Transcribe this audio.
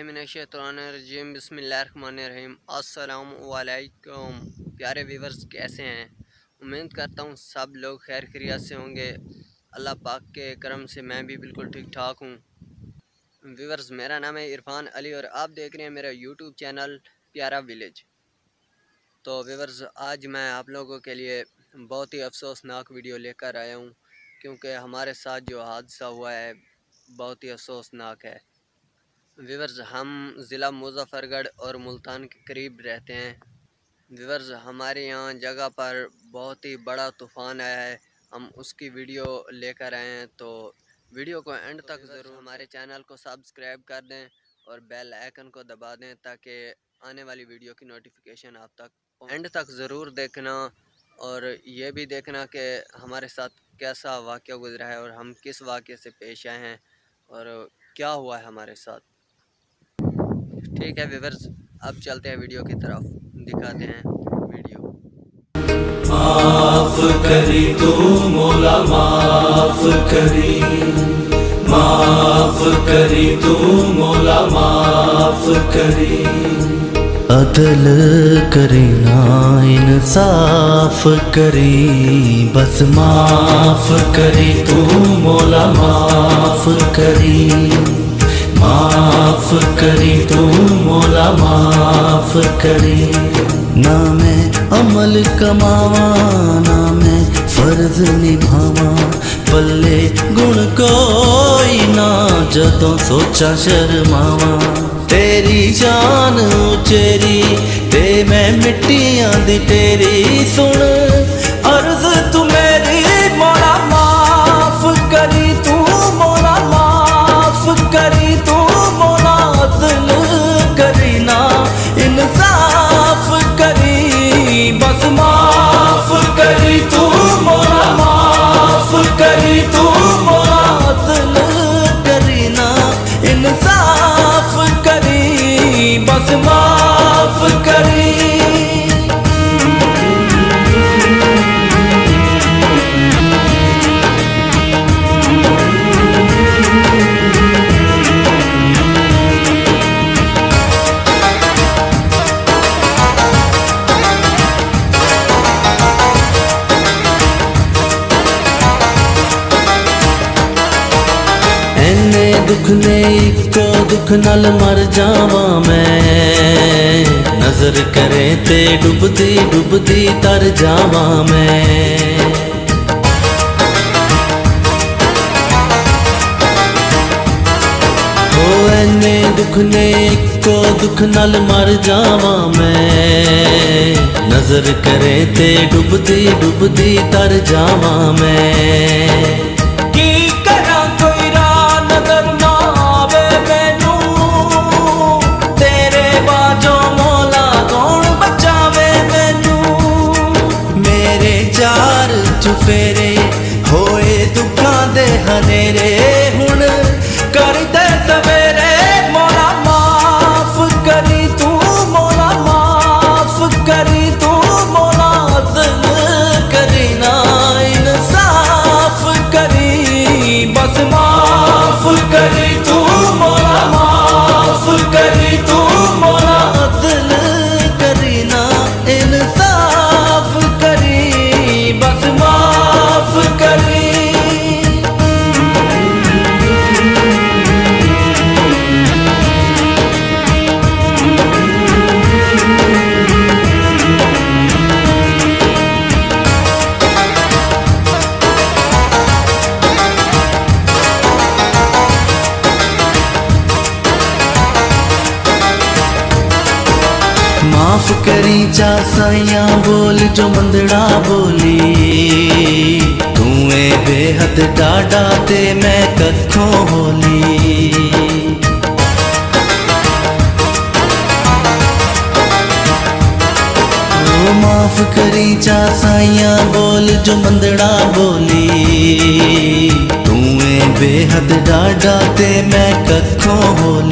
बिस्मिल्लाहिर्रहमानिर्रहीम बिस्मिल्लाहिर्रहमानिर्रहीम। अस्सलाम वालेकुम प्यारे व्यूवर्स, कैसे हैं? उम्मीद करता हूँ सब लोग खैर खैरियत से होंगे। अल्लाह पाक के करम से मैं भी बिल्कुल ठीक ठाक हूँ। व्यूवर्स, मेरा नाम है इरफान अली और आप देख रहे हैं मेरा यूट्यूब चैनल प्यारा विलेज। तो व्यूवर्स, आज मैं आप लोगों के लिए बहुत ही अफसोसनाक वीडियो लेकर आया हूँ, क्योंकि हमारे साथ जो हादसा हुआ है बहुत ही अफसोसनाक है। व्यूवर्स, हम ज़िला मुज़फ़्फ़रगढ़ और मुल्तान के करीब रहते हैं। व्यूवर्स, हमारे यहाँ जगह पर बहुत ही बड़ा तूफ़ान आया है, हम उसकी वीडियो लेकर आए हैं। तो वीडियो को एंड तक ज़रूर हमारे चैनल को सब्सक्राइब कर दें और बेल आइकन को दबा दें, ताकि आने वाली वीडियो की नोटिफिकेशन आप तक एंड तक ज़रूर देखना। और ये भी देखना कि हमारे साथ कैसा वाक़या गुज़रा है और हम किस वाक़े से पेश आए हैं और क्या हुआ है हमारे साथ। ठीक है व्यूवर्स, अब चलते हैं वीडियो की तरफ, दिखाते हैं वीडियो। माफ करी तू मौला, माफ करी, माफ करी तू मौला, माफ करी। अदल करी ना इंसाफ करी, बस माफ करी तू मौला, माफ करी, माफ करी तू मौला, माफ करी। ना मैं अमल कमावा, ना मैं फर्ज निभावा, पल्ले गुण कोई ना जदों सोचा शर्मावा। तेरी जान उचेरी ते मैं मिट्टियां दी तेरी, सुन अर्ज तू मेरी मौला, माफ करी तू मौला, माफ करी तू मौला। अदल करी ना इंसाफ करी, बस माफ करी तू मौला, माफ करी तू मौला। अदल करी ना इंसाफ करी, बस माफ करी। एने दुख ने इको दुख नाल मर जावा मैं, नजर करे ते डुबदी डुबदी तर जावा मैं। ओ एने दुख ने इको दुख नाल मर जावा मैं, नजर करे ते डुबदी डुबदी तर जावा मैं। चुफेरे होए दुखां दे हनेरे, हुण कर दे सवेरे मौला, माफ करी तू मौला, माफ करी तू मौला। अदल करी ना इंसाफ करी, बस माफ करी तू मौला, माफ करी तू मौला। अदल करी ना इंसाफ करी, बस माफ करी। माफ करी जा साइया बोल जो मंदड़ा बोली, तू ए बेहद डाडा ते मैं कखों होली। ओ माफ करी जा साइया बोल जो मंदड़ा बोली, तू ए बेहद डाडा ते मैं कखों होली।